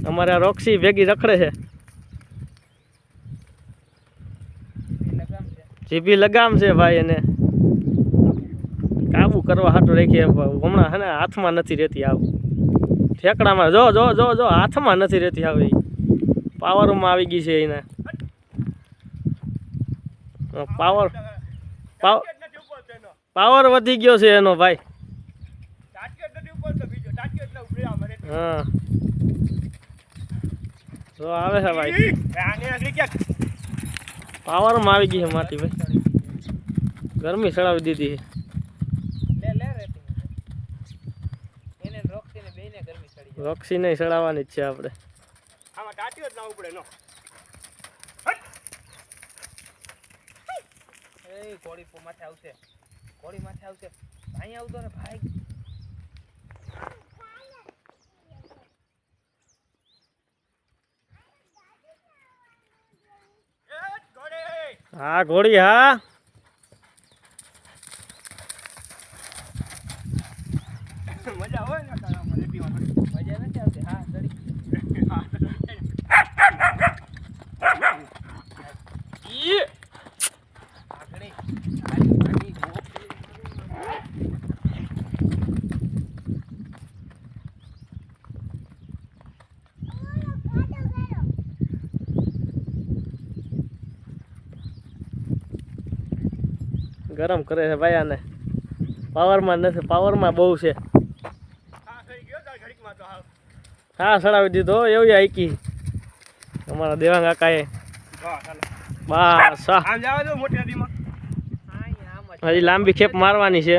અમારે રોક્સી ભેગી રખડે છે જીભી લગામ છે ભાઈ એને કાબુ કરવા હાટું રાખીએ હમણાં હે ને હાથમાં નથી રહેતી આવું ઠેકડામાં જો જો જો જો હાથમાં નથી રહેતી આવી પાવરમાં આવી ગઈ છે એને પાવર વધી ગયો છે એનો ભાઈ હા જો આવે છે ભાઈ પાવરમાં આવી ગઈ છે માટી ભાઈ ગરમી ચડાવી દીધી રોક્સી નહીં ચડાવવાની જ છે આપણે ઘોડી માથે આવશે ભાઈ આવતો ને ભાઈ હા ઘોડી હા મજા હોય ને મજા નથી આવતી હા ગરમ કરે છે ભાઈ આને પાવરમાં નથી પાવરમાં બહુ છે હા ચડાવી દીધો એવી આઈકી અમારા દેવાંગ કાકાએ બસ હજી લાંબી ખેપ મારવાની છે